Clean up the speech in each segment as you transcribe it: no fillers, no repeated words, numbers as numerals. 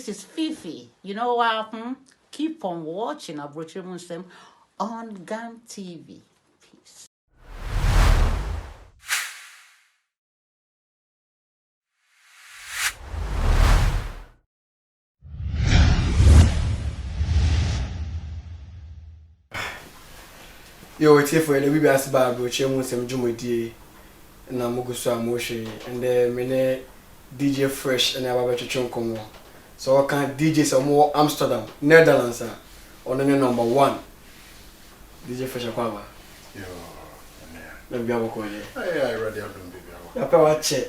this is Fifi. You know what? Keep on watching Abrochi Muslim on GAM TV. Peace. Yo, it's here for the baby as Bible, Chairman Sam Jumudi, and I'm Mugusa Moshi, and then many DJ Fresh and Abba Chonkomo. So I can DJ some more Amsterdam, Netherlands, on the number 1. DJ Fresh Aquaba. Yo, Let me have a call. I ready out on baby. I pay what check.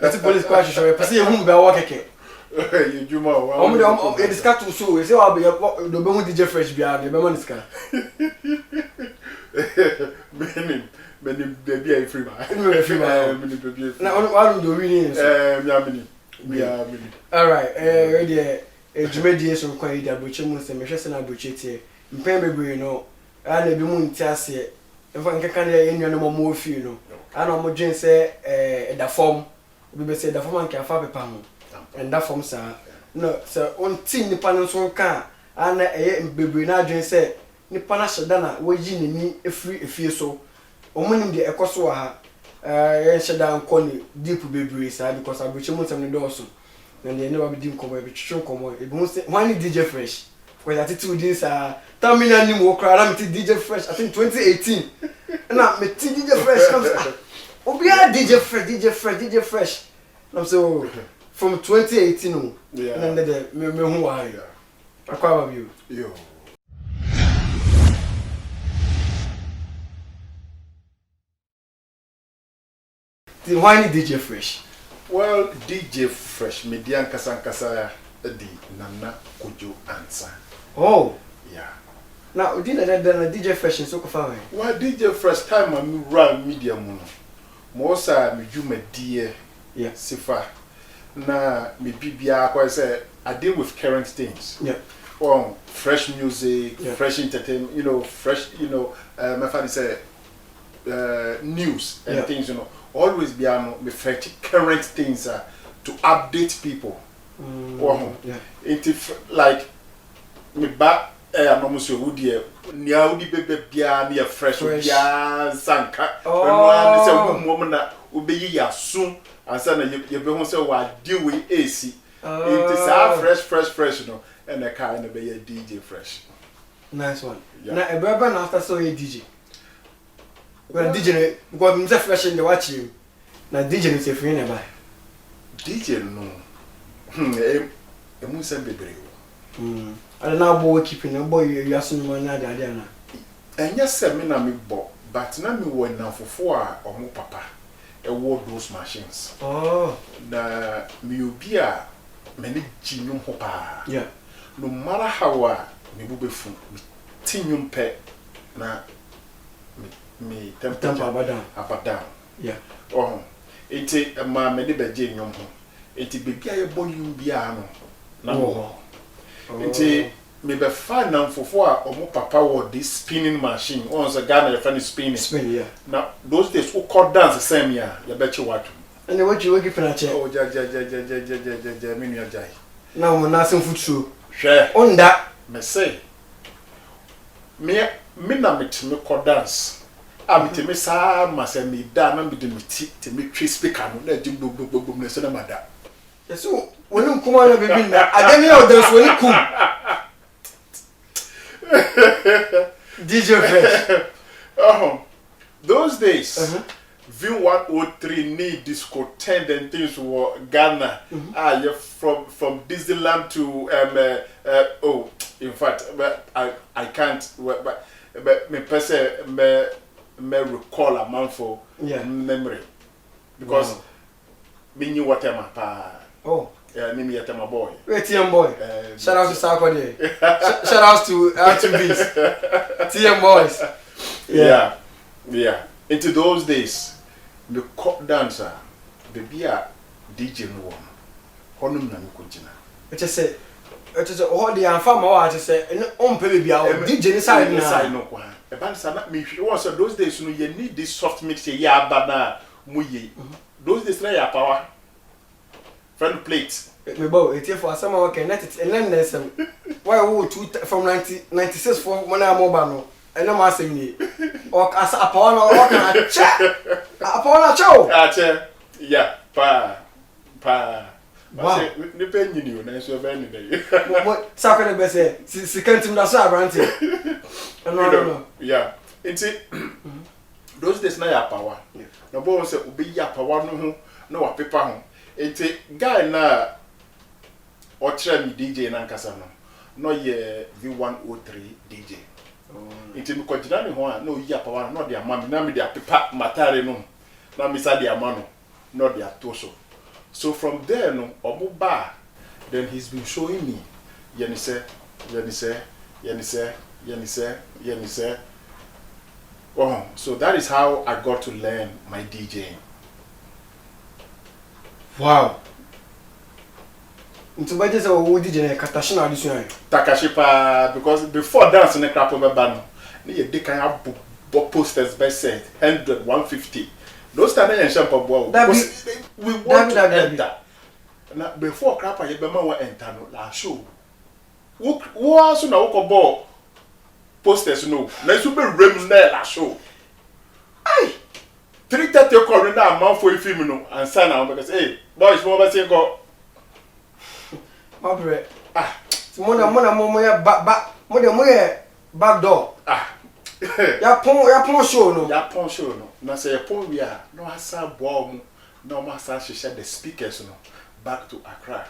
That's a police question. So I see whom be working. You Juma, it is cut to so. You say I'll be the Bomo DJ Fresh behind the Bemonisca. Many baby I free man. Now, I don't do readings. Alright, ready. Jumedi so kwa ida Abrochi Muslim me hwese na Abrochi tie mpen bebre no a na bi mu ntiase emfa nkeka na enua no mo ofi no a na mo dwen se da form obi be se da form anka afa pepa ho and that form sa no so on tin nipa no so ka a na bebre na dwen se nipa na hyeda na waji nani efie so omunim de ekoso ha yen hyeda nko ni deep bebre sa because Abrochi Muslim ne do so. And they never be doing come every children come on. Why need DJ Fresh? Because attitude is tell me any more crowd. I'm DJ Fresh. I think 2018. And now me DJ Fresh comes. Oh, be a DJ Fresh. And I'm so from 2018. Yeah. And then me who are you? I quite you. Yo. Why need DJ Fresh? Well, DJ Fresh, Median Kasankasa, the Nana Kujo answer. Oh, yeah. Now, didn't that DJ Fresh in so far? Well, DJ Fresh time I run media mono. Mosa, me do my dear, Yeah. Sifa. Na, me BBA, I say, I deal with current things. Yeah. Oh, fresh music, Yeah. fresh entertainment, fresh, my father say, news and Yeah. things, always be fresh current things to update people. Yeah. Like me back I'm almost your woody near woody baby near fresh sanka. Oh, woman that will be ya soon and son you be home so what deal with AC. It is our fresh, and a car and be a DJ Fresh. nice one. Yeah. Now, a brother after so a DJ. Well, DJ, because I'm fresh in the watch you. Now, DJ is a friend nearby. DJ no. A Musa baby. I don't know boy keeping a boy, you are soon one other. And yes, sir, me na me bo, but na me were now for 4 or more papa. A ward those machines. Oh, Na me be a many genium hopa. yeah. No matter how me bube fu, me tinium pet na me temperature Abadam. Yeah. Oh, it's a man, many beje nyom ho. It's baby a boy you be no. Na it's me be fan now for 4 or more papa or this spinning machine. Once a gun and funny spinning. Spin, yeah. Now those days who call dance the same year, you bet you what. And then what you working for a check? Oh, minu jai. Now, I'm not some food through. Share. On that, Me say. Me na me call dance. I'm me sa ma say me da na me de me ti te me twi speaker no na jim boom na so na mada. so when you come on, baby, I don't know there's when you come. DJ Fresh. Those days. View 103 need disco 10 and things were Ghana. You're from Disneyland to in fact, but I can't. But me person me recall a month for memory because me knew what I'm Oh, yeah, me my boy. wait, TM boy. Shout out to Sarkodie. Shout out to R2Bs. TM boys. Yeah. Into those days, the court dancer, baby, DJ no one. Honum na mukujina. It just say, all the farmer, I just say, on baby, DJ inside no kwa. A dancer not me. Also, those days, you need this soft mix, ya bana muye. Those days, na ya power. Friend plate. Me bow it for some okay net it and then some why wo two from 96 for when I'm mobile and no mass me or as upon or can check upon a show yeah pa wow ni pe nyini o na so be ni dey what sakwe be say si kantim da so abrante no yeah inti those days na ya power no bo say obi ya power no ho na wa paper ho inti guy na o try me DJ na nkasa no ye V103 DJ inti mi ko jira ni ho a no ya power no de ama mi na mi de paper matare no na mi sa de ama no de atoso. So from there, no, Omuba, then he's been showing me, Yenise. Oh, so that is how I got to learn my DJing. Wow. Into budget say wo DJ na Katashina addition. Takashipa, because before dancing the crap over ban, they can have posters by set 100, 150. Those standing in Shampa Bow. We want to enter. Now, before Crapper, you better enter la show. Who also now walk ball posters no. Let's be rims there la show. Aye. 3:30 corner now, man for a film no, and sign out because hey, boys, what say go? My bread. Ah, mo ya back door. Ah. Ya pon show no. Ya pon show no. Na say pon we are no asa boa mu no ma sa share the speakers no back to Accra.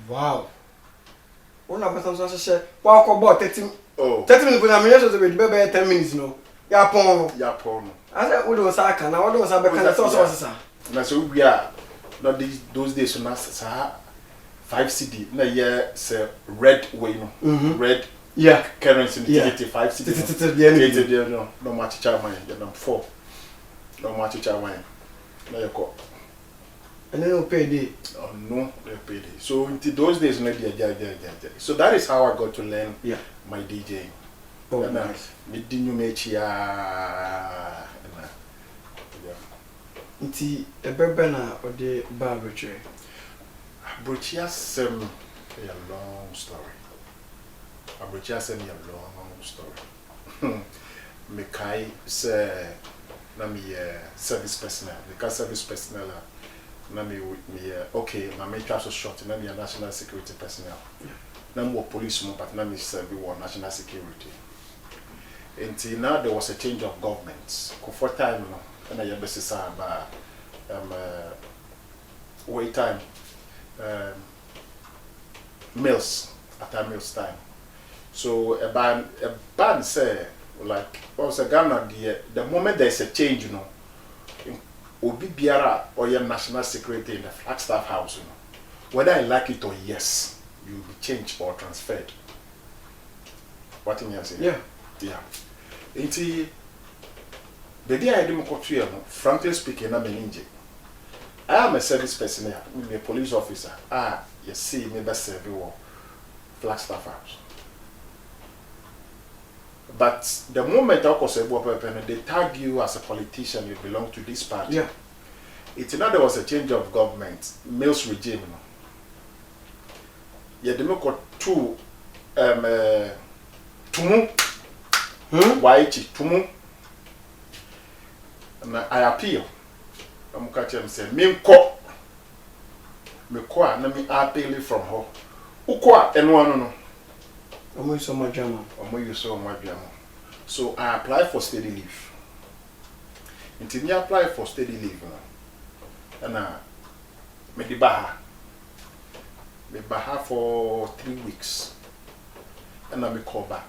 Wow. Una person so share. Wa ko bo 30 minutes na me so be 10 minutes no. Ya pon no. I said we don't say can na we don't say be can so. Na so we are not those days so na sa 5 CD na yeah say red way no red currency yeah 5 CD no match chairman you know 4 no match chairman na you go and then you pay day no you pay day so in those days no yeah so that is how I got to learn my DJing. Oh nice me dinyo mechi nti ebebe na ode ba betwe Abrochia sem a long story. Me kai se na me service personnel. Because service personnel na me okay, my make so short na me national security personnel. Na me police mo but na me serve national security. Until now there was a change of government. For time no, and I yebesi sa ba wait time Mills at a Mills time. So a band say like also Ghana the moment there's a change, you know, Obi Biara or your national security in the Flagstaff House, you know, whether I like it or yes, you'll be changed or transferred. What in your say? Yeah. Inti the day I didn't go to frankly speaking, I'm an injured. I am a service personnel, I'm a police officer. You see me best serve you Flagstaff House. But the moment they tag you as a politician, you belong to this party. Yeah. It's not there was a change of government, Mills regime. Yeah, they make two tumu waichi tumu. And I appeal. I'm catching him say, me ko na me appeal from her. Ukwa enwa no. Omo so much German. So I applied for steady leave. Until me apply for steady leave, and me di baha for 3 weeks, and I me call back.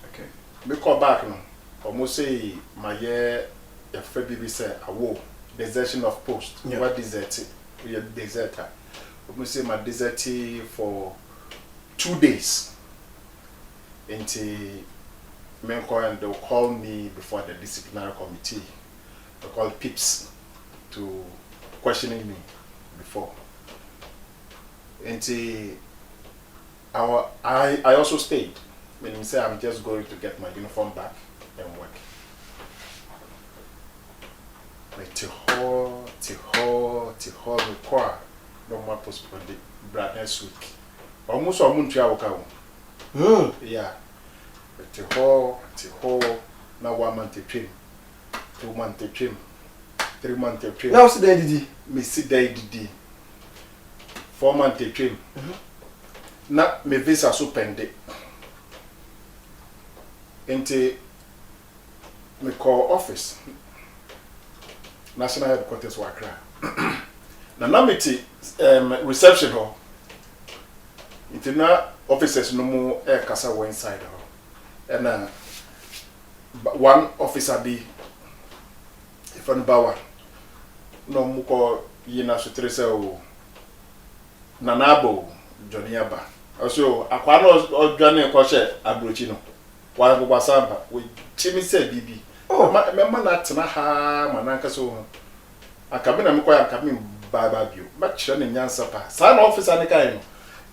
Okay. Me call back no. Almost say my year. The FBB said, "Awo, desertion of post. Yeah. What deserted? We are deserter. We say my deserted for 2 days. Until and they'll call me before the disciplinary committee. They call PIPS to questioning me before. Until I also stayed. When he said I'm just going to get my uniform back and work. Tiho require no more postponed brand next week. Almost a month ago. Yeah. Tiho now 1 month trim, 2 month trim, 3 month trim. Now see the didi. Me see the didi. 4 month trim. Na me visa so pende. Into me call office. National headquarters Accra. Na namiti reception hall. Into na officers no more kasa one side hall. And one officer be ifan bawa. No mo ko yina so trese o nanabo Johnny Aba. Also akwa no odwane ko she abrochi no. Wa go basamba we chimi se bibi. Oh, memma na tena ha mananka so akabe na mekọ ya akabe baba bio ma kire ne nyansa pa sa na officer ne kai no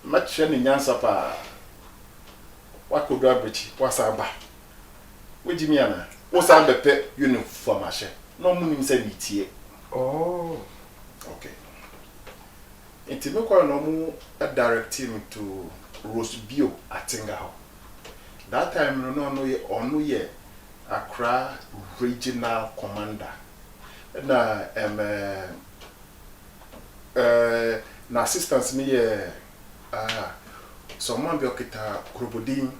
ma kire ne nyansa pa wakodo abechi wasaba wejimi ana wo sa bepe uniform ahye no mu nim se nitie. Oh, okay. Enti mekọ no mu direct him to Rosebio Atinga ho. That time no ye Accra Regional Commander. Na na assistance me someone be okita Krobodin.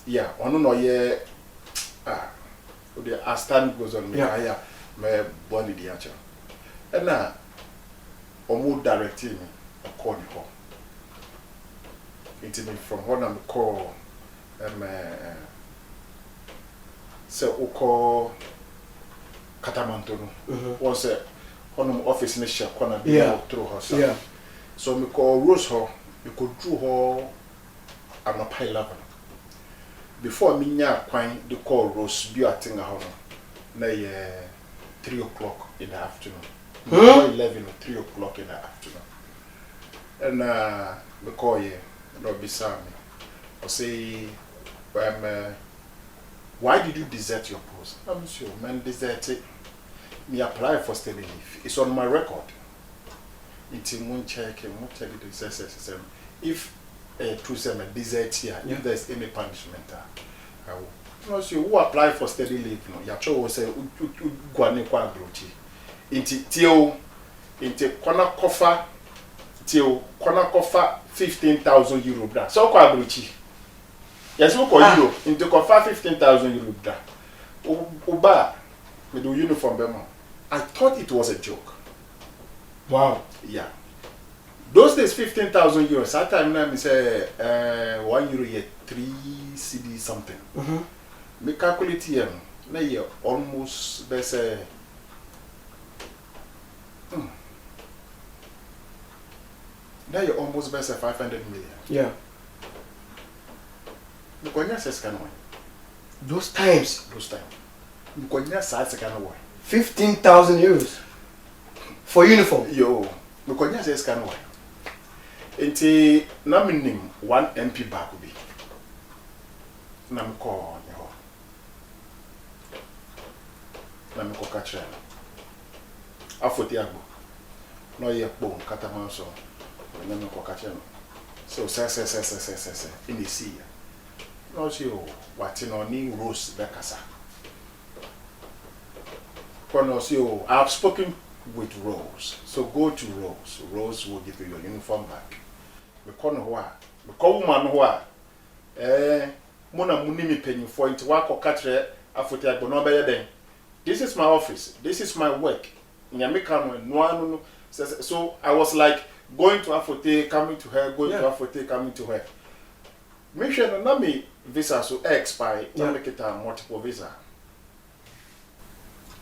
Yeah, ono no ye the stand goes on me yeah me body the actual. And na omo direct me call me home. It's me from when I'm call se uko Katamanto no was a honum office ne share corner be through her. Yeah. So me call Rose ho, me could drew her am a pile up. Before me nya kwan the call Rose be at tinga ho no na 3 o'clock in the afternoon. 11 or 3 o'clock in the afternoon. And me call ye no beside me. I say why did you desert your post? I'm sure, man, deserted. Me apply for steady leave. It's on my record. It's in one check and what tell you the SSM. If to say me desert here, if there's any punishment, I will. No, so who apply for steady leave? No, your will say, "Guane kwa brochi." Into kona kofa, till kona kofa 15,000 euro. So kwa brochi. Yes, we call euro. Into confer 15,000 euro. Uba, with the uniform bemo. I thought it was a joke. wow. Yeah. Those days, 15,000 euros. That time, I say 1 euro, 3 CD something. Me calculate here. Now you almost there's a. Now you almost there's a 500 million. Yeah. Mkonya seskan way. Those times. Mkonya sa seskan way. 15,000 euros for uniform. Yo, mkonya seskan way. Enti na minim 1 MP back bi. Na mko ne ho. Na mko katra. Afoti agbo. No ye kpo katama so. Na mko katra no. So se in the sea. No, you what in on Rose Becassa. I've spoken with Rose, so go to Rose. Rose will give you your uniform back. Because woman Mona Munimi penny for it to work or catch her after no better than this is my office, this is my work. So I was like going to Afote, coming to her, going to Afote, coming to her. Make sure that me visa so expire, make it a multiple visa.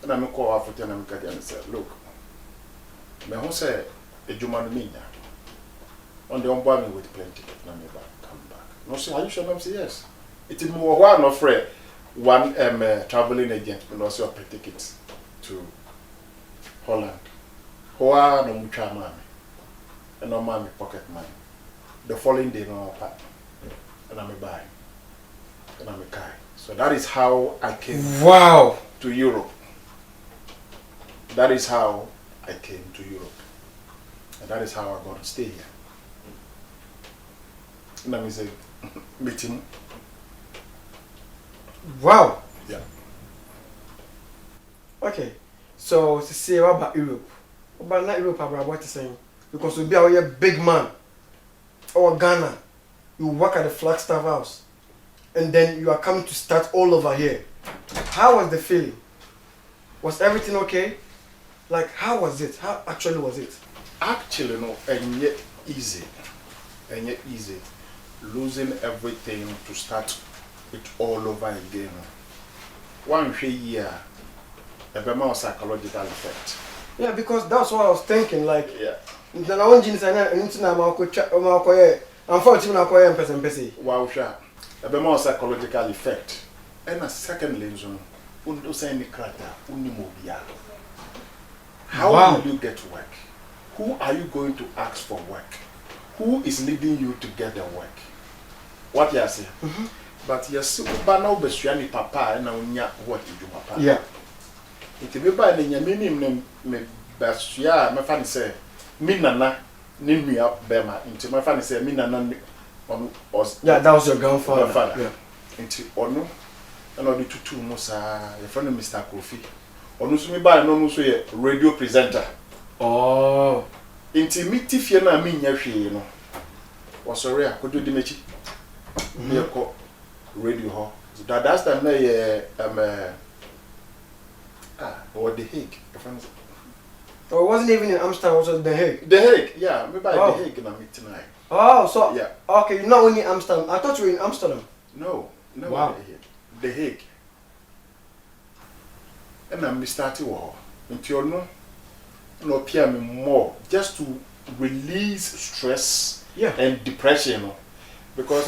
And I'm call Afote and I'm and say, look, me who say a Juman Mina on the onboard me with plenty, let me come back. No, say, are you sure? I'm say yes. It is more one of one traveling agent and also pay tickets to Holland. Hoa no mucha money. And no money pocket money. The following day no part. And I'm a buy. And I'm a kai. So that is how I came to Europe. that is how I came to Europe. And that is how I got to stay here. And I say, meet him. Wow. Yeah. Okay. So to say about Europe. But not Europe, about what you're saying. Because you'll be a big man. Or Ghana. You work at the Flagstaff House. And then you are coming to start all over here. How was the feeling? Was everything okay? Like, how was it? How actually was it? Actually, no, and yet easy. And yet easy. Losing everything to start it all over again. 1 year, a more psychological effect. Yeah, because that's what I was thinking. Like, Yeah. then I want you to say, unfortunately, Wow, sure. A more psychological effect. And a second reason, undo say ni krata, unimobia. How will you get work? Who are you going to ask for work? Who is leading you to get the work? What you are saying? But you see, now be papa and now what you do, papa. yeah. It be by the minim me basua, my fan say, Minana, Nimia Bema, into my fan say, Minana on us. Yeah, that was your grandfather. Grandfather. Yeah. Into Ono, and all the two Musa, your friend Mr. Kofi. Onusumi by no so ye radio presenter. Oh. Into me tifia na me nya hwe no. Was sorry akodo di mechi. Me ko radio ho. So that's time na ye or The Hague. Oh, it wasn't even in Amsterdam, it was The Hague. The Hague, yeah, me by The Hague na me tonight. Oh, so Yeah. okay, you're not only Amsterdam. I thought you were in Amsterdam. No, Wow. The Hague. And I'm starting war. Until no peer me more just to release stress and depression. Because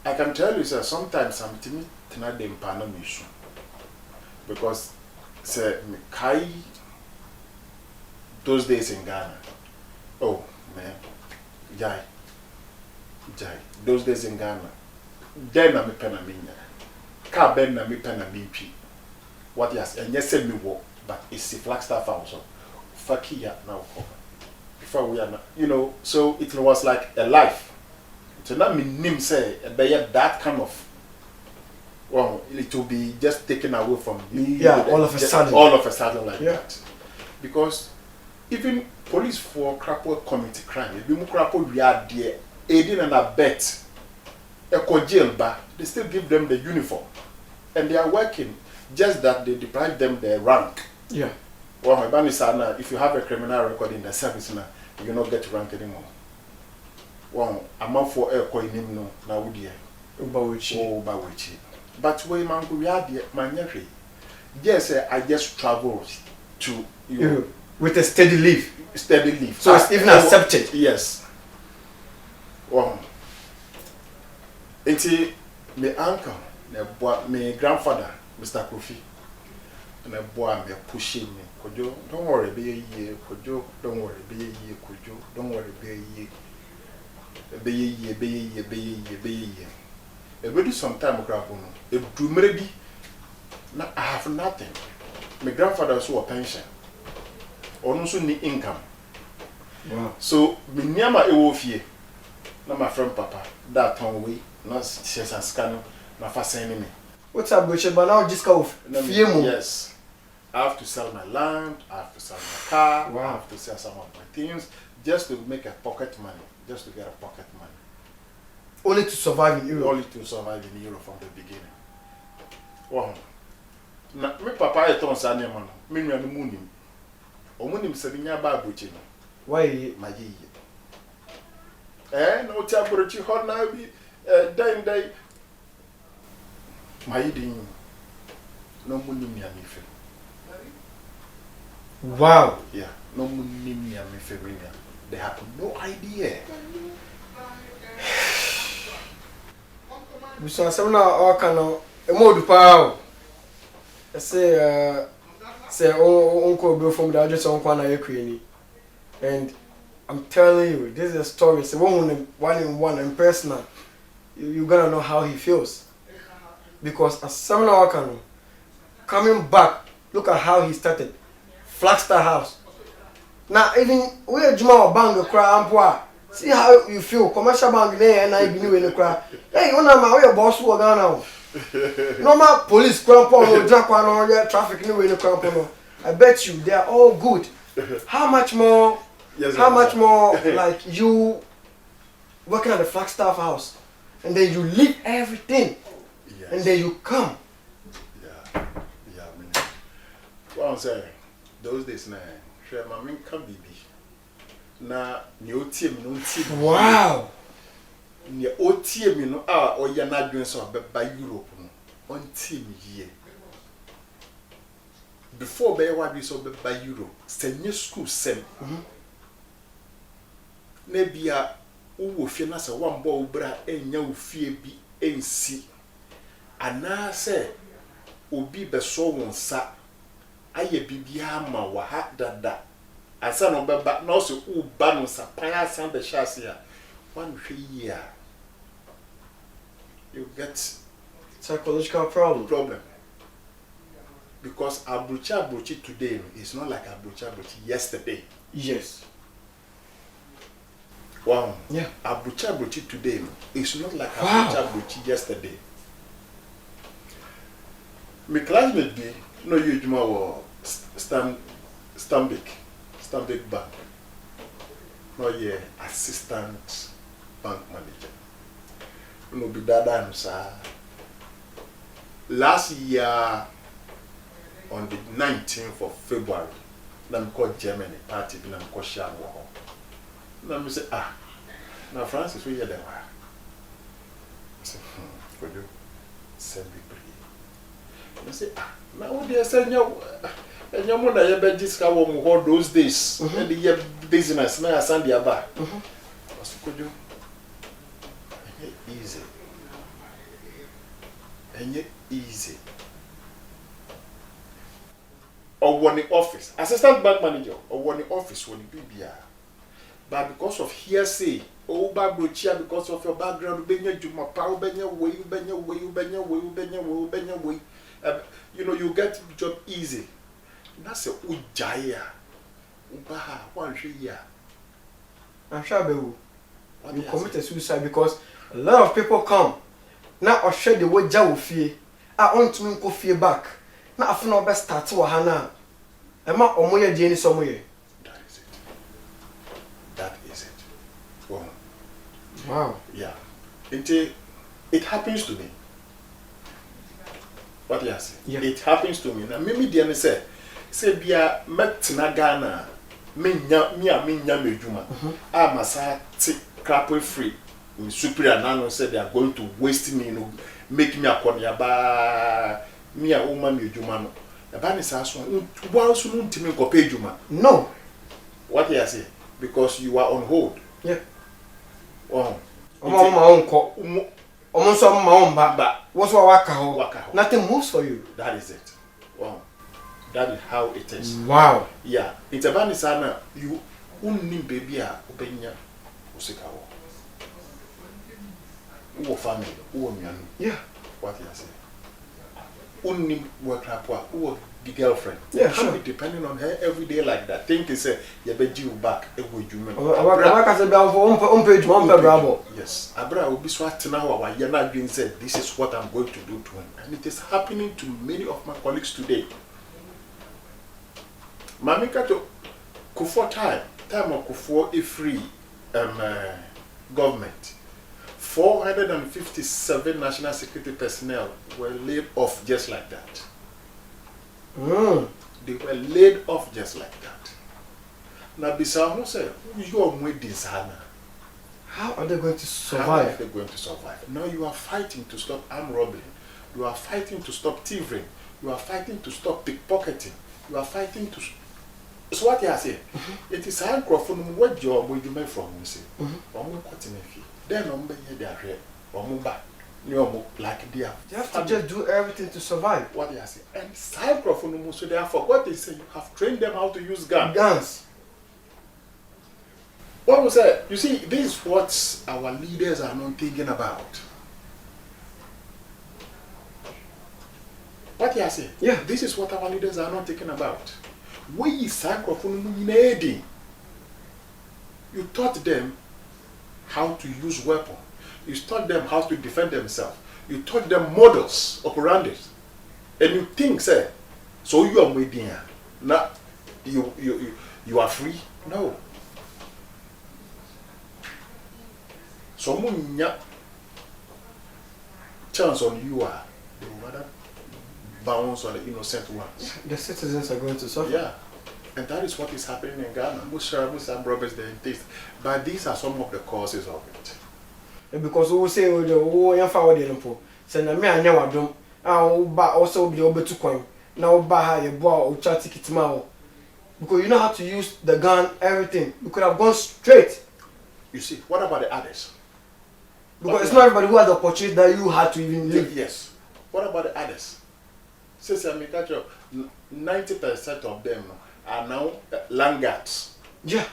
I can tell you, sir, sometimes I'm timid tonight the mission. Because say me kai those days in Ghana. Oh man, Jai. Those days in Ghana. Then I'm a penaminia. Car ben na me penamimpi. What yes, and yes, send me walk, but it's a Flagstaff also. Fakia now. Before we are not, you know, so it was like a life. So that mean say that kind of, well, it will be just taken away from me. Yeah, all of a sudden. All of a sudden like that. Because even police for crapo committee crime, if you crapo we are there, aiding and abet, a jail bar, they still give them the uniform. And they are working, just that they deprive them their rank. Yeah. Well, if you have a criminal record in the service now, you not get rank anymore. Well, I'm out for a coin no now would you? Bawichi. But we man we are the manyafi. Yes, I just traveled to Europe with a steady leave. Steady leave. So it's even accepted. Yes. Well, it's my uncle, my grandfather, Mr. Kofi. And a boy me pushing me. Kojo, don't worry, be a year. Kojo, don't worry, be a year. Kojo, don't worry, be a year. Be a year, be a year, be a year, be a year. A very sometime grabono. A drumerebi. Now I have nothing. My grandfather saw a pension. Also need income. Wow. So me nyama ewofie. Na my friend Papa. That time we not shares and scan. Na fascinating me. What's up, Butcher? But now just go. Yes. I have to sell my land, I have to sell my car, wow. I have to sell some of my things just to make a pocket money, just to get a pocket money. Only to survive in Europe? Only to survive in Europe from the beginning. Wow. Now, my papa is on Sunday, man. Me and the moon. O moon is selling your babuchi. Why? My ye. No tabuchi, hot now be day. My eating. No moon in your nifty. Wow. Yeah, no money they have no idea. We saw some now kind of a mode power. I say uncle Bill from the address on Kwana Ukraine. And I'm telling you, this is a story. It's one in personal. You're gonna know how he feels. Because as some now coming back, look at how he started. Flagstaff House. Now even we are Juma bank cry see how you feel. Commercial bank there and I be new in the cry. Hey, you know my way boss work now. Normal police cramp on jack one or traffic new in the cramp on. I bet you they are all good. How much more? Yes, how much more like you working at the Flagstaff House, and then you leave everything, yes. and then you come. Yeah, I mean, what I'm saying, those days now, share my main can be. Na new team, no team. Wow. Nye o team, you know, or you're not doing so by Europe, no, on team here. Before by what we saw by Europe, send your school send. Maybe a who feel as a one ball bra and you fear be and see. And now say, Obi beso won sa, aye bibiama wa ha dada. Asa no beba na so u ba no sa paya san be shasia. One year you get Psychological problem. Because Abruchi today is not like Abruchi yesterday. Yes. Wow. Yeah. Abruchi today is not like Wow. Abruchi yesterday. My classmate be no you Juma Stanbic Bank. No yeah, assistant bank manager. No be dada sir. Last year on the 19th of February, I'm called Germany party, I'm called Shan War. Now I say, now Francis, we hear them. I say, could you send me free? I say, now they send you, and your mother, you bet this cow all those days, and the year business, now I send the bar. I said, could you? Easy. And yet easy. Or one in office, assistant bank manager, or one in office when you be. But because of hearsay, Babrochia, because of your background, Benya Juma, Power Benya way, you know, you get job easy. That's a Ujaya. Ubaha, 1 year. I'm sure you committed suicide because a lot of people come. Now I share the way Jawu fear. I want to go fear back. Now I feel no best start to Hana. Emma Omoya Jenny somewhere. That is it. Wow. Wow. Yeah. It happens to me. What do you say? Yeah. It happens to me. Now, Mimi Diane say Bia Metina Ghana, Minya Mejuma. I'm a sati crap free. Superior Nano said they are going to waste me, make me a corner ba me a woman Mejumano. The ban is as one soon to me go pay Juma. No. What do you say? Because you are on hold. Yeah. Oh. My own call. Almost on my own back. What's what waka? Nothing moves for you. That is it. Wow. That is how it is. Wow. Yeah. It's a banisana. You only baby are openya usikawo. Uo family, uo mianu. Yeah. What you say? Only work rapwa, uo the girlfriend. Yeah, Can't sure. be depending on her every day like that. Think is you be due back every human. Yes. Abra will be swat now while you're not being said, this is what I'm going to do to him. And it is happening to many of my colleagues today. Mamika to Kufuor time of Kufuor a free government. 457 national security personnel were laid off just like that. They were laid off just like that. Now, Bissau said, you are waiting, Sana. How are they going to survive? How are they going to survive? Now you are fighting to stop armed robbery. You are fighting to stop thieving. You are fighting to stop pickpocketing. You are fighting to. So what you say? It is a microphone. What job will you make from me? Then I'm here. Like they have to just do everything to survive. What they say? And microphone. So therefore, what they say, you have trained them how to use guns. Guns. What was that? You see, this is what our leaders are not thinking about. What you say? Yeah. This is what our leaders are not thinking about. We sacrifice. You taught them how to use weapon. You taught them how to defend themselves. You taught them models operandi. And you think, say, so you are waiting. Now you are free? No. So chance on you are they will rather bounce on the innocent ones. The citizens are going to suffer. Yeah. And that is what is happening in Ghana. Most robbers they taste. But these are some of the causes of it. Because we say young forward the limpo. Send me a new adom. Also be able to coin. Now buy a boy or chat ticket mao. Because you know how to use the gun, everything. You could have gone straight. You see, what about the others? Because it's not everybody who has the opportunity that you had to even live. Yes. What about the others? Since I catch up, 90% of them are now laggards. Yeah.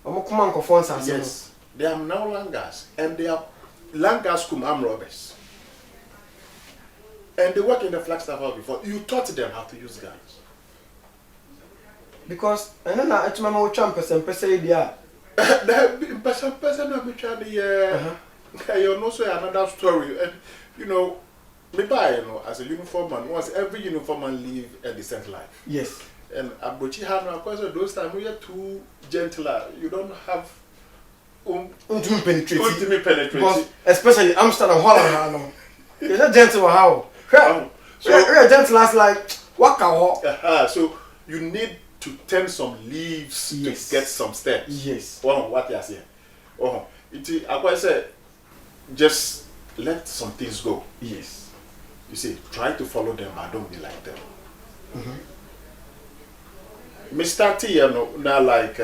I'm come on, confront Yes. They are now laggards. And they are laggards come armed robbers. And they work in the Flagstaff house before. You taught them how to use guns. Because I know that it's my mom champions and person there. Person of which are the you know so another story. And you know, me buy as a uniform man, once every uniform man live a decent life. Yes. And Abuchi had no question those times we are too gentler. You don't have Ultimate penetrating. ultimate penetration. Because especially Amsterdam, Holland, you're not gentle how. So You're gentle as like waka ho. so you need to turn some leaves Yes. to get some steps. Yes. Oh, what you are saying? Oh, it I say just let some things go. Yes. You see, try to follow them, but don't be like them. Mr. T, you know, now like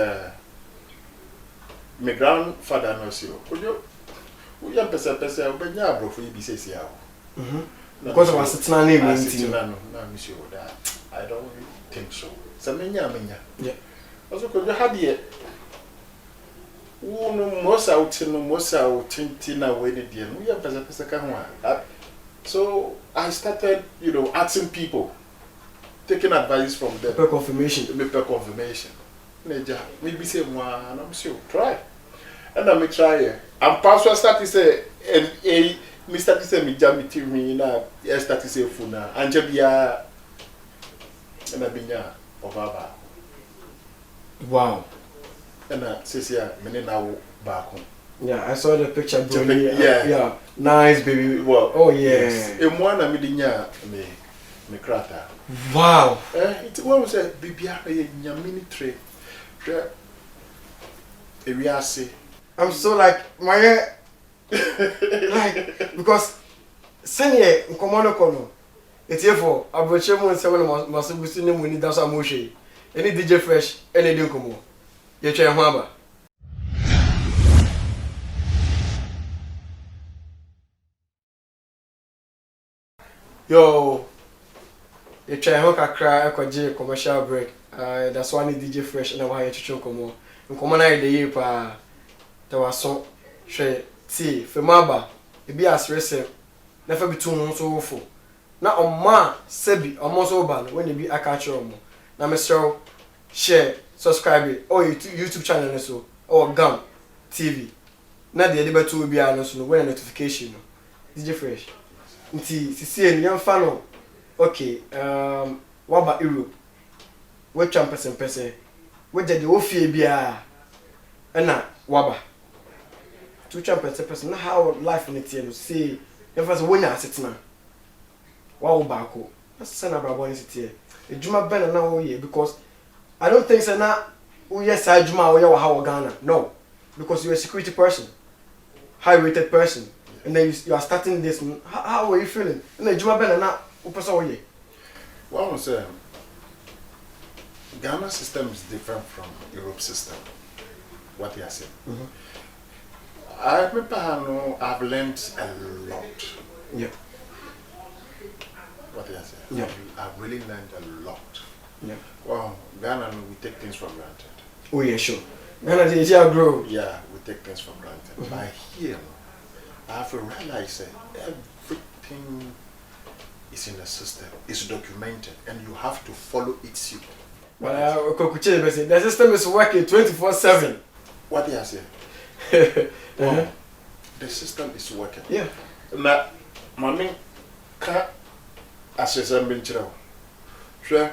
my grandfather knows you. Could you? We are person, but yeah, bro, for you be says yeah. Because I was sitting on him. That I don't think so. So menya. Yeah. Also, could you have it? No most out tintina way the deal. We are person can. So I started, you know, asking people, taking advice from them. Per confirmation. Make confirmation. Maybe say one, I'm sure. Try. And I may try it. And pastor start to say, and Mr. to say me jam it me na start to say funa. Anjabia and I binya obaba. Wow. And I says yeah, me now back home. Yeah, I saw the picture, bro. Yeah. Nice, baby. Well, oh yeah. Yes. And one I me krata. Wow. It was a bibia a mini tray. I'm so like my like because senior Nkomono kono. It's here for Abroche mo nse wona masubusi ne muni da so amohwe. Any DJ Fresh, any dey Nkomo. Ye twa ho aba. Yo, you try ho kakra ekwaje commercial break. That's why DJ Fresh and why you chicho Nkomo. Nkomo na dey yi pa. There was so hwe ti femaba e bi asrese na fa bitu ho so wofo. Na omma sebi omo so ba no when e bi aka kire omo. Na me share, subscribe or YouTube channel so or Gam TV. Na de betu bi ano so no when notification no. DJ Fresh. Nti sisi en yam fa no. Okay, waba Europe. We champ person. We je de ofie bia. Na waba. Two champ person na how life in it no see. If as wonya asetena. Wa wo ba ko. Asa na brabo ni sitie. Ejuma ben na wo ye because I don't think say na wo yes ejuma wo ye wa how Ghana. No. Because you're a security person. High rated person. And then you are starting this. How are you feeling? And then Juma Ben na wo person wo ye. Well, I say Ghana system is different from Europe system. What you are saying. I remember I've learned a lot. Yeah. What you are saying. Yeah. I've really learned a lot. Yeah. Well, Ghana we take things for granted. Oh yeah, sure. Ghana is here grow. Yeah, we take things for granted. But here, I have to realize that everything is in the system, it's documented, and you have to follow its suit. The system is working 24/7. What do you say? The system is working. Yeah. Now, mommy, can't assess a bench. Sure.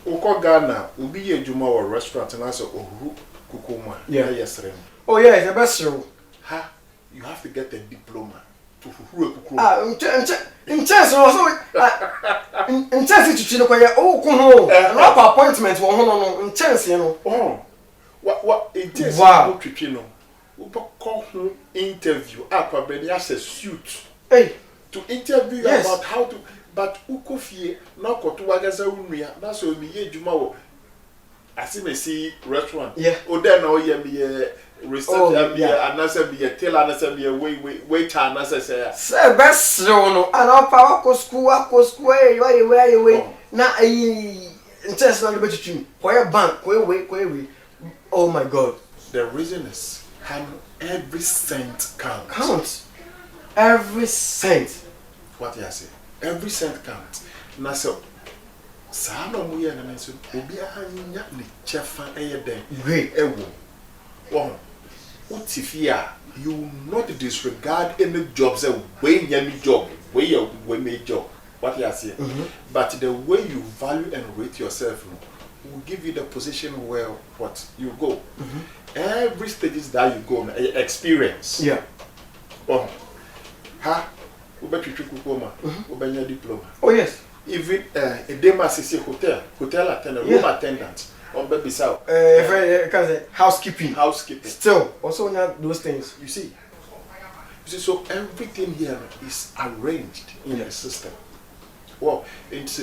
Oko Ghana, ubi a juma or restaurant and answer kukuma. Yeah. Yesterday. Oh yeah, it's the best show. Ha, you have to get a diploma to kukuma. In chance also in chance to chino kwaya oh kuno no appointment wo no in chance no. Oh. What it is wow. No call interview up as a suit. Hey. To interview yes. about how to but ukofie na koto wagaza unua na so mi ye juma wo asimesi restaurant yeah. O then o ye me reception yeah. anasa be tell anasa be wait anasa say best no and our power ko school where na interest na be chichi koye bank koye oh my god. The reason is every cent counts. Every cent. What you say? Every cent counts. Na so no mu ye na so obi anya ni chefa den. Great. Ewo. Wo utifia you will not disregard any jobs when you job, when make job. What you say? But the way you value and rate yourself will give you the position where what you go. Every stages that you go, experience. Yeah. Oh. Ha. Diploma. Oh yes. Even a demas hotel attendant, room attendant, on baby south. Housekeeping. Still, also not those things. You see, so everything here is arranged in the system. Well, it's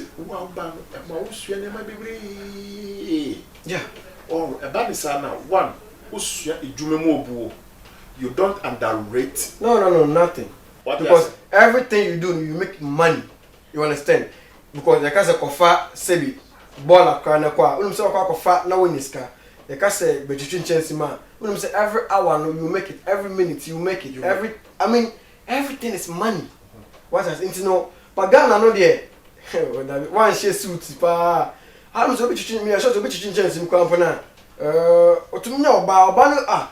yeah. Oh, about this one. You don't underrate. No, nothing. What because everything you do, you make money. You understand? Because the case of kofa sebi ball akana kwa. Unum say kofa na winiska. The case between chance man. Unum say every hour no you make it, every minute you make it. Everything is money. What has into no? But Ghana no there. One share suit pa. How much between me? I shot between chance in Kwampana. Otumnya oba no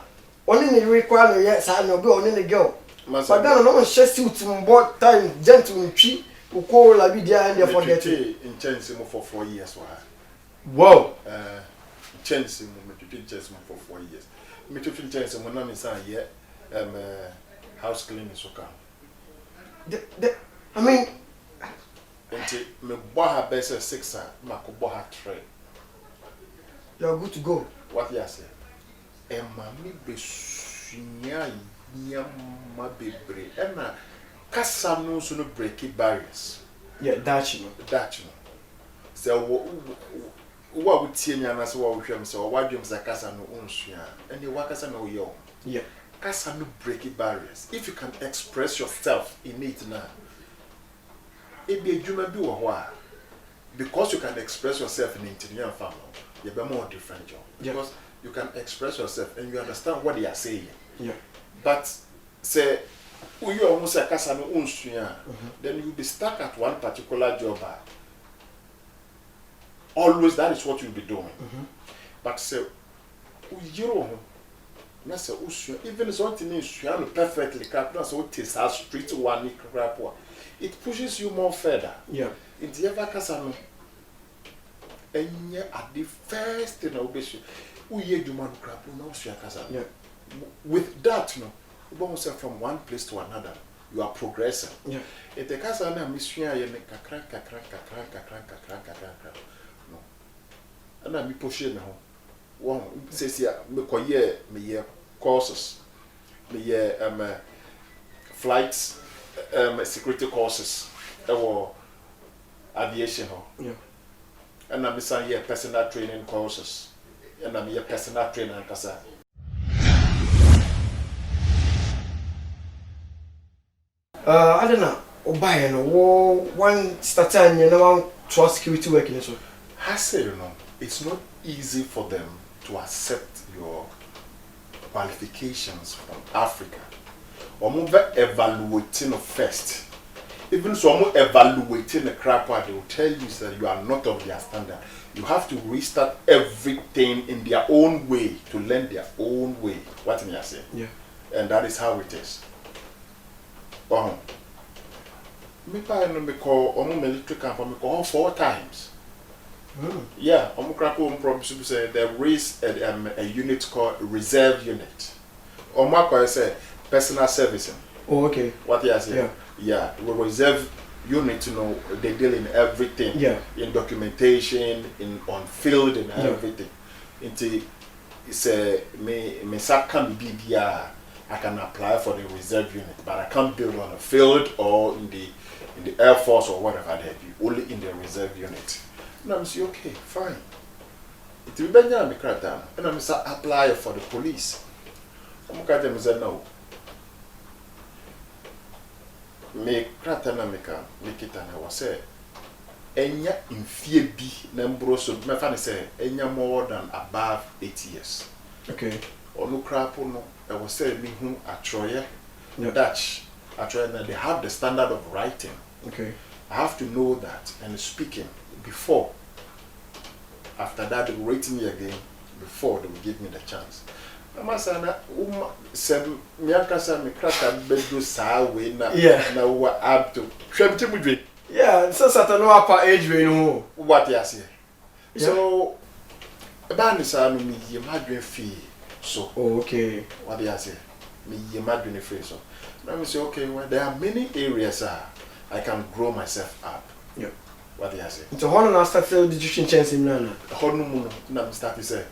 only the require yes I no be only the girl. But Ghana no share suit mbot time gentle tree. Uko la bi dia and for get in chance for 4 years wow. Chance for 4 years. Me to chance mo na me say here house cleaning so come. I mean me bo ha best 6 ma ko bo ha 3. You are good to go. What you say? Mami be sunya nyama bebre. Na kasa no so no break barriers. Yeah, that you know. So what would tie nya na so what hwem so what dwem sa kasa no onsua. And you kasa no yo. Yeah. Kasa no break barriers. If you can express yourself in it now. It be adwuma bi wo ho a because you can express yourself in Nigerian family. You be more different job. Because you can express yourself and you understand what they are saying. Yeah. But say you almost a kasa no unsua, then you'll be stuck at one particular job. Always that is what you'll be doing. But say you na say usua even something in suya perfectly crap na so taste as street one crap it pushes you more further. Yeah. It's ever kasa no enye at the first thing obeshu uye juma no crap no usua kasa. Yeah. With that no from one place to another, you are progressing. Yeah. If the case na misua ye kakra. No. And I me push me ho. One says here me koye me courses. Me flights security courses. Aviation ho. Yeah. And I me say here personal training courses. And I me personal trainer kasa. I don't know. Obaye no one starter and you know trust security working so. I say it's not easy for them to accept your qualifications from Africa. Omo evaluating first. Even so omo evaluating the crap they will tell you that you are not of their standard. you have to restart everything in their own way to learn their own way. What me I say? Yeah. And that is how it is. Me call military camp. Me call 4 times. Yeah, say there is a unit called reserve unit. I say personal servicing. Oh, okay. What you say? Yeah. Yeah, we reserve unit, you know, they deal in everything. Yeah. In documentation, in on field and everything. Into it's a me can be I can apply for the reserve unit, but I can't build on a field or in the Air Force or whatever they be, only in the reserve unit. And I'm saying, okay, fine. It will be me crack down. And I'm saying, apply for the police. I'm going to say no. Me crack down make it and I was say, enya in fear be number so my family say enya more than above 8 years. Okay. Or no crap no. I was say me who Atroya, Dutch, Atroya, they have the standard of writing. Okay. I have to know that and speaking before. After that, they will rate me again before they will give me the chance. Amasana, some Miakasa, me crack and bedu sa way na we up to Shemtimudri. Yeah, so certain upper age we know What you say. So, a band is me, you imagine fee. So, okay. what do you say? Me, you imagine free. So, let me say, okay, well, there are many areas I can grow myself up. Yeah. What do you say? So, how long start the teaching chance in Nana? How no, now start to say,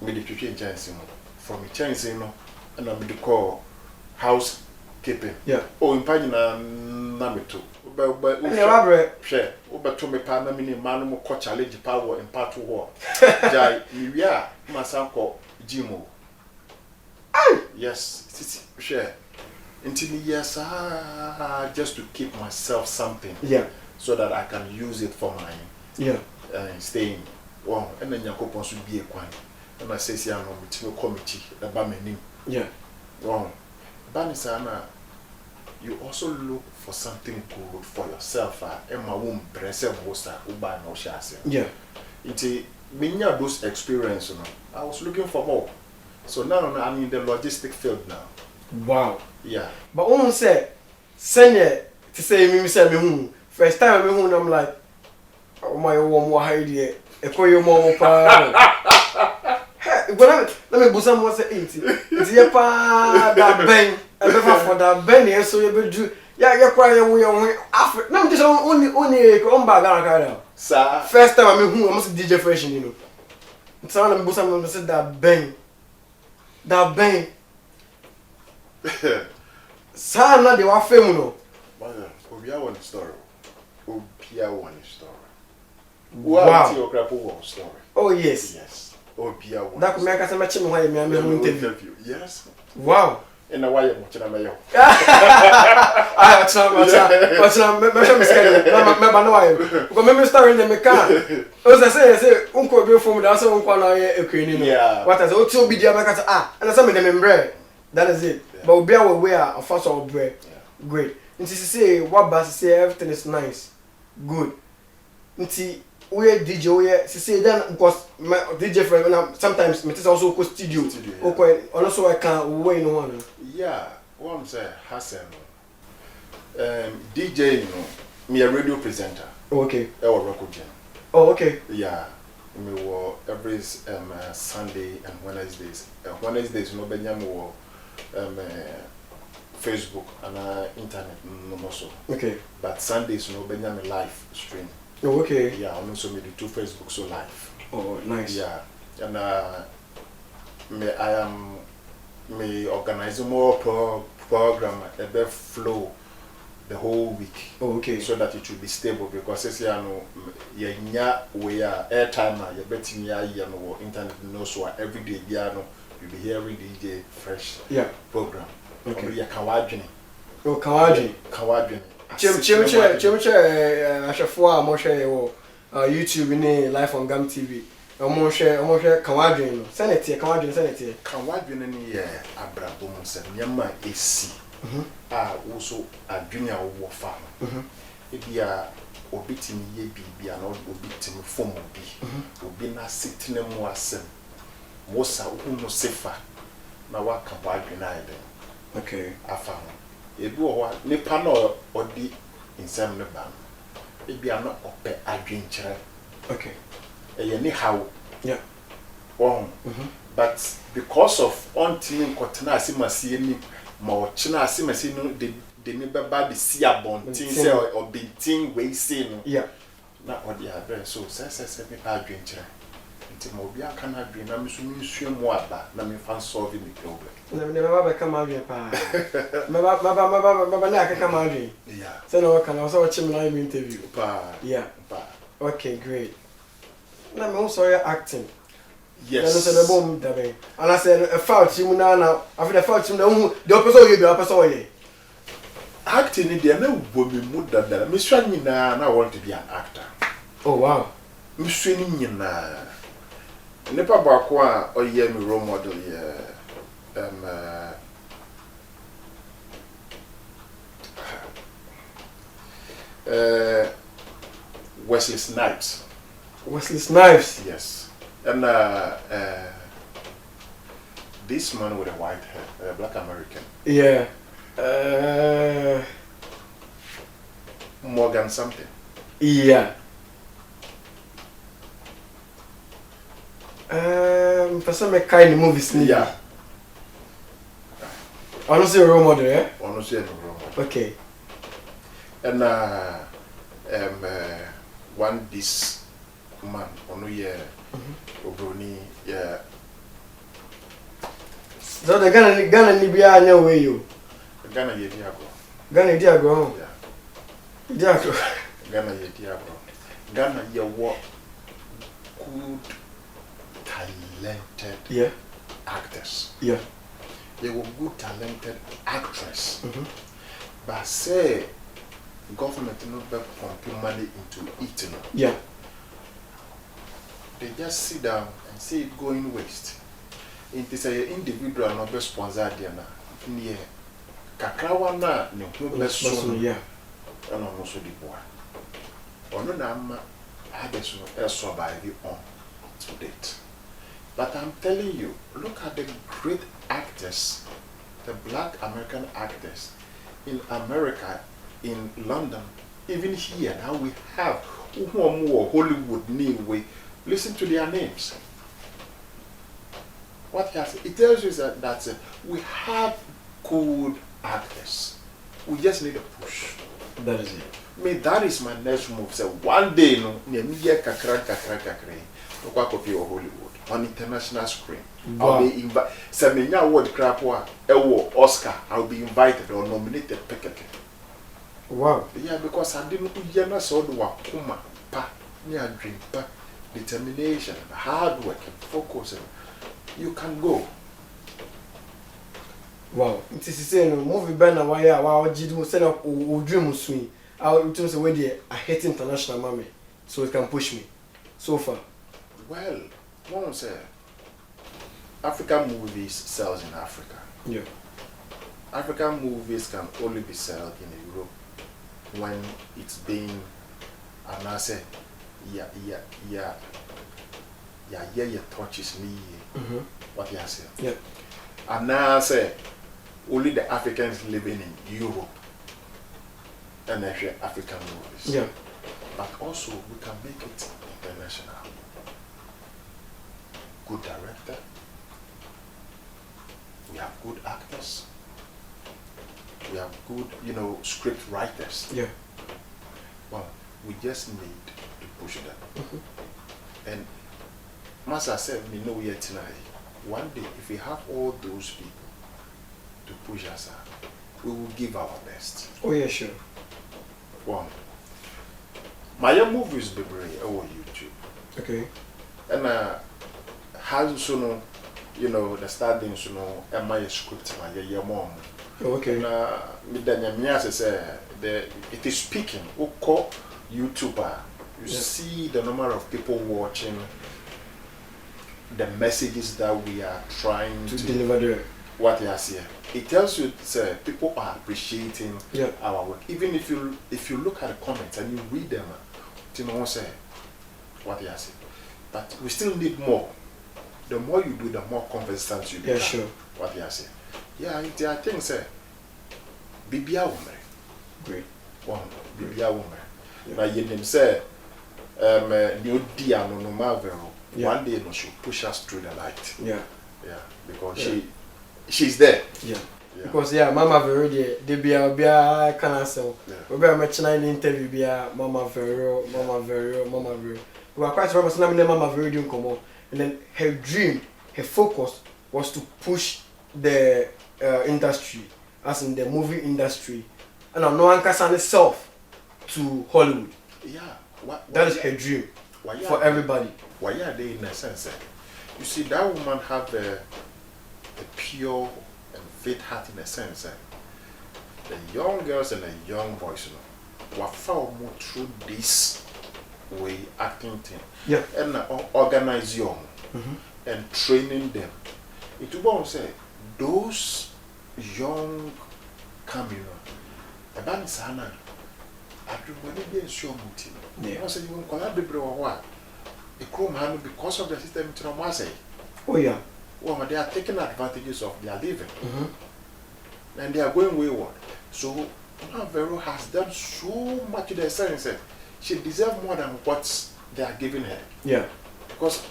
me the teaching chance from a chance, you know, and I'm the call housekeeping. Yeah. Oh, in Pagina, Namitu. But share, over to me, partner, meaning man more challenge power in part 2 war. Jai, we are, my son called Jimo. Yes, share. Until yes, just to keep myself something. Yeah. So that I can use it for my staying. Wow, and then your coupons should be a coin. And I say, I'm with no committee, the Bamenim. Yeah. Wow. Banisana, you also look for something good for yourself. And my womb, Bressa Mosa, Uba, no Shas. Yeah. It's a those experience, you know. I was looking for more. So now I'm in the logistic field now. Wow. Yeah. But one say, send it to say me, say me, first time I'm like, oh my, one more idea. I call you more. Let me bosom was 80. It's your pa that bang. I never for that bang, so you will do. Yeah, you're crying away on Africa. No, just only come back. Sir. First time I must DJ Fresh, you know. It's on the bosom said that bang. That bang. Sir, not the one famous. Obia one story. Obia one story. Wow. Your crap one story. Oh, yes. Yes. Obia one. That could make us a match in my interview. Yes. Wow. In a way, I'm watching a mayo. I what's remember starting the mechanic. As I say, Uncle Bill from the Uncle a queen. Yeah. What I said, oh, be the and some of them in bread. That is it. But we are aware of first of bread. Great. And to say, what Bass say, everything is nice. Good. Until we DJ, we say then because my DJ friend sometimes it is also co studio. Okay, also I can wait no one. Yeah, what I'm saying, Hassan. DJ, you know, me a radio presenter. Okay. Our record gen. Oh, okay. Yeah, me were every Sunday and Wednesdays. Wednesdays, no Benjamin Facebook and internet no so. Okay. But Sundays, no Benjamin live stream. Oh, okay. Yeah, I also made the 2 Facebook so live. Oh, nice. Yeah, and I am organizing more program at the flow the whole week. Oh, okay. So that it will be stable because it's we are airtime you bet me internet no so every day you'll be hearing DJ Fresh program. Okay. Yeah, Kawadjini. Oh, Kawadjini. Chimche Ashafua Moshe YouTube in live on Gam TV. Moshe Kawadjini. Senate Kawadjini Abraham said Yama AC. Also a junior war farmer. It be a obi timi ye bibia na obi timi form obi na sitting mu asem mosa hu sefa na waka ba adwena ide okay afa ho ebi wo nipa na odi insem ne ba ebi ana ope adwenkyere okay eye ni how yeah but because of until kotena asimasi ni ma o chena asimasi no de ne baba de si abontin say obintin we say no yeah na odi abre so se me pa adwenkyere nti mo bi aka na adwen na me so me nsuo mu aba na me fan solve the problem ne baba be kama adwen pa baba na aka kama adwen yeah so no kana so chim na interview pa yeah pa okay great na me also acting yes no say the bomb dabe and I said a foul chim na after the foul chim na hu the person you be a person ye acting in there na wo me mu dada me so nyina na want to be an actor oh wow me so ni nyina nipa baako a oye me role model ye Wesley Snipes. Yes. And this man with a white hair, black American. Yeah. Morgan something. Yeah. Person make kind of movies. Yeah. Honestly, a role model, yeah? Honestly, a role model. Okay. And one this man, ono ye obroni yeah. So the Ghana ni biya anya way you. Ghana ye diago. Ghana diago. Yeah. Diago. Ghana ye diago. Ghana ye what good talented actors. Yeah. They were good talented actress. But say government not be pumping money into it. Yeah. They just sit down and see it going waste. It is an individual not be sponsored na. Near kakrawa na ne ho be so yeah. And also the boy. Ono na ama others no survive on to date. But I'm telling you, look at the great actors, the black American actors in America, in London, even here. Now we have Hollywood way. Listen to their names. What has it tells you is that we have good actors. We just need a push. That is it. Me, that is my next move. So one day, no, kakra. Look copy of Hollywood on international screen. Wow. I'll be invited. Semenya award crap Oscar. I'll be invited or nominated. Wow. Yeah, because I didn't hear na so do wakuma pa, near dream pa, determination, hard work, and focus. You can go. Wow. It is saying movie banner why wow jidu say na o dream swing. I will say where they I hate international mommy, so it can push me. So far. Well, one say African movies sells in Africa. Yeah. African movies can only be sold in Europe when it's being, and I say, yeah, touches me. What you say? Yeah. And now I say, only the Africans living in Europe and they share African movies. Yeah. But also we can make it international. Good director. We have good actors. We have good, script writers. Yeah. Well, we just need to push them. And as I said, we know yet tonight, one day, if we have all those people to push us up, we will give our best. Oh yeah, sure. One. My movies be over YouTube. Okay. And how soon, the starting soon, and my script, my mom. Okay. It is speaking. Who call YouTuber? You see the number of people watching, the messages that we are trying to deliver there. what you see. It tells you people are appreciating Yeah. our work. Even if you look at the comments and you read them, you know say what you see. But we still need more. The more you do, the more conversant you become. Yeah, sure. What you say. Yeah, I think say Bibia woman. Great. One Bibia woman. Now you name say new dia no marvel. One day no she'll push us through the light. Yeah. Yeah, because she's there. Yeah. Yeah. Because Mama Vero they be a can sell. Yeah. We be a China interview be a Mama Vero. We are quite famous now Mama Vero doing come on. And then her dream, her focus was to push the industry, as in the movie industry, and no one can send itself to Hollywood. Yeah. That is her dream for everybody. Why are they in a sense? You see, that woman have a pure and faith heart in a sense. The young girls and the young boys, you know, were far more through this way acting thing. Yeah. And organize young and training them. It will say those young coming, about Sana, I do when they be sure muti. Yeah. I say you won't collaborate with what? A chrome hand because of the system to say. Oh yeah. Well, they are taking advantages of their living. And they are going wayward. So Mama Vero has done so much to the sense that she deserves more than what they are giving her. Yeah. Because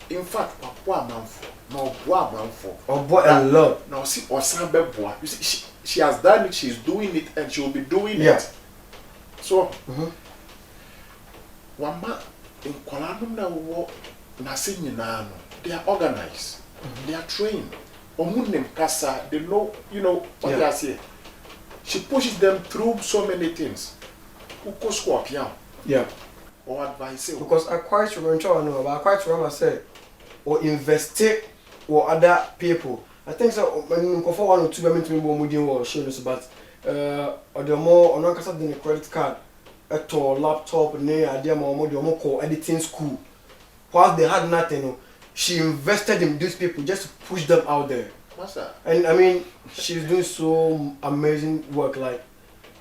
in fact, Papa Manfo, no Boa Manfo. Oh boy, I love. Now see Osambe Boa. You see, she has done it, she's doing it, and she will be doing it. So Wama in Kuala na wo nasi nyinaa no, they are organized, they are trained. Omunem kasa, they know, you know what they say. She pushes them through so many things. Uko scorpion. Yeah. Or advice. Because I quite remember, but I quite remember say, or invest or other people. I think so. When you for 1 or 2 women to me, moving or showing us, but or the more or not than the credit card, at all laptop, near idea more call editing school. While they had nothing, she invested in these people just to push them out there. Master. And I mean, she's doing so amazing work. Like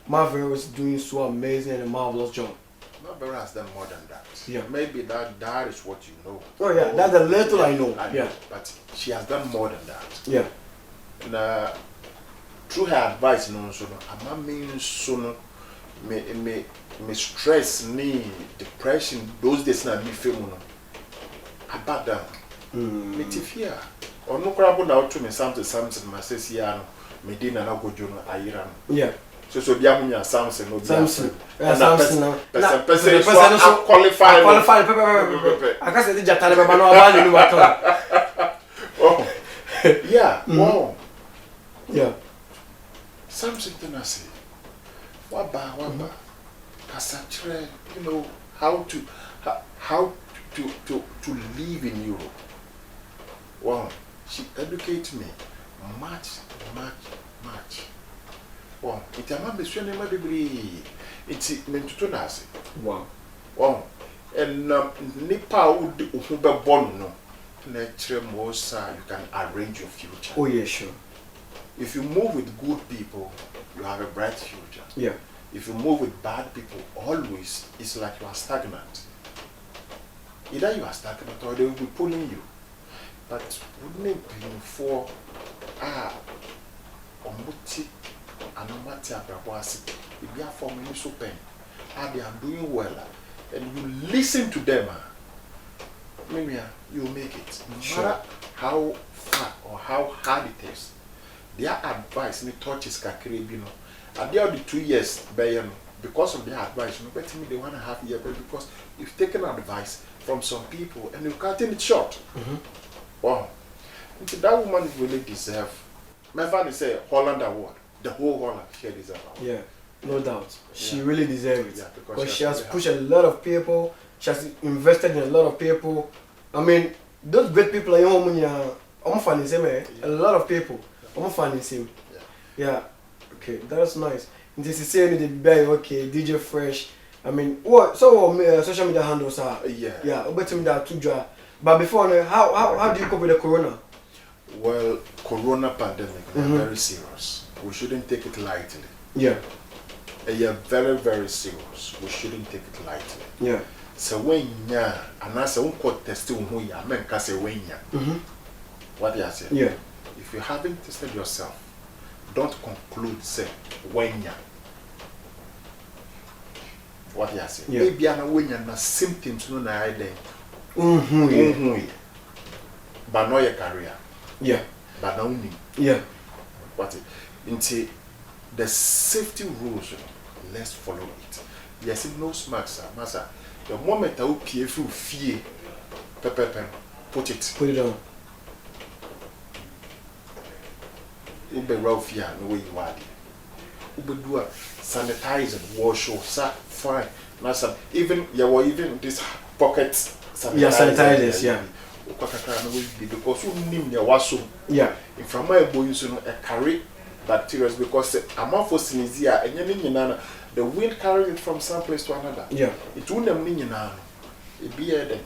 Marvel is doing so amazing and a marvelous job. Marvel has done more than that. Yeah. Maybe that is what you know. Oh yeah, that's the little I know. Yeah. But she has done more than that. Yeah. And through her advice, no, so no, I'm mean so no, me stress, me depression. Those days na me feel no. About that. Me tifia. Or no crab now to me something my says yeah no. Me didn't know go jono ayira no. Yeah. So be amunya Samson no. Samson. And Samson now. person so qualified. I can't say the Jatale Baba no abali no wato. Oh. Yeah. Wow. Yeah. Samson tenase. Waba. Kasachre, you know how to live in Europe. Wow. She educates me much. Wow. It's a man beswene ma bebre. It's meant to nase. Wow. And nipa would be born no. Nature mosa you can arrange your future. Oh yeah, sure. If you move with good people, you have a bright future. Yeah. If you move with bad people, always it's like you are stagnant. Either you are stagnant or they will be pulling you. But wouldn't it be for omuti anomati abrabwasi if you are forming so pain they are doing well and you listen to them maybe you make it no matter how far or how hard it is. Their advice me touches kakere bi no at the end of the 2 years because of their advice no better me the 1.5 years because you've taken advice from some people and you've cutting it short. Wow. That woman really deserve. My father say Holland Award. The whole Holland she deserve. Yeah, no doubt. She really deserves it. Yeah, because she has pushed a lot of people. She has invested in a lot of people. I mean, those great people are a lot of people. Yeah. Okay, that's nice. This is saying the bay okay, DJ Fresh. I mean, what so social media handles are yeah. But that too. But before how do you cope with the corona? Well, corona pandemic is very serious. We shouldn't take it lightly. Yeah. They are very, very serious. We shouldn't take it lightly. Yeah. So when ya and I say unko test who ya men can say when ya. What you say? Yeah. If you haven't tested yourself, don't conclude say when ya. What you say? Yeah. Maybe I know when ya na symptoms no na ide. But no your career. Yeah. But now me. Yeah. What into the safety rules, let's follow it. Yes, it no smart, sir. Master, the moment I will fear, put it. Put it on. Ube rough here, no way you are. Ube do a sanitizing, wash or fine. Master, even even this pocket sanitizer. Yeah, sanitizers, yeah. Because you name your waso. Yeah. In from my boy, you know, a carry bacteria because amorphous here and the wind carries it from some place to another. Yeah. It wouldn't mean it be a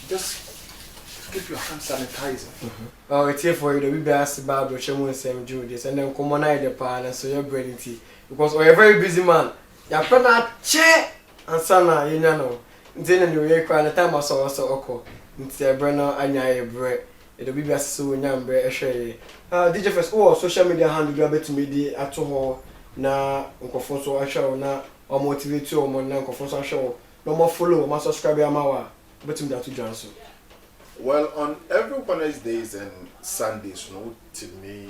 just keep your hands sanitizing. Oh, it's here for you. The baby asked about the Chairman Sam Judas and then come on the pan and so you're bread tea because you're a very busy man. You're gonna check and sana, you know. Then you wake up and the time I saw us oko. It's a brenner and I bread. The baby asked so young bread. DJ first, social media handle you better media at home na nkofonso ahwe na o motivate you mo na nkofonso ahwe no more follow mo subscribe amawa better me that to join so. Well, on every Wednesdays and Sundays, you know, to me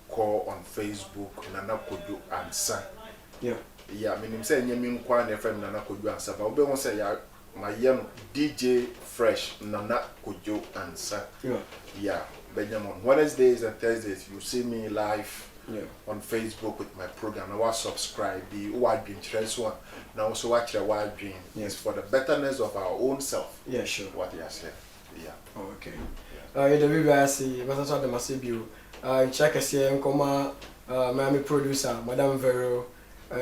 call on Facebook Nana Kojo answer. Yeah. Yeah, I mean, I'm saying you mean quite a friend Nana Kojo answer, but we won't say yeah, my young DJ Fresh Nana Kojo answer. Yeah. Yeah, Benjamin. Wednesdays and Thursdays, you see me live. Yeah. On Facebook with my program. I was subscribe the wide dream one. Now also watch the wide dream. Yeah. It's for the betterness of our own self. Yeah, sure. What you said. Yeah. Oh, okay. The baby I see, but that's what the massive view. Check a CM comma, my producer, Madame Vero,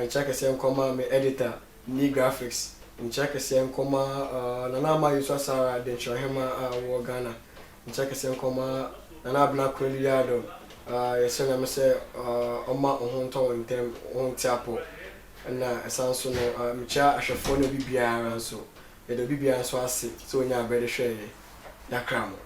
check a CM comma, my editor, Knee Graphics, and check a CM comma, Nanama Yuswa Sarah, then Shohema, Ghana, and check a CM comma, Nanabna Kuliado. Yes, I'm say, Oma on to in them on Tapo, and I sound so no, Micha, I shall phone a BBR and so, the BBR so I see, so when you're better share, Yakramo.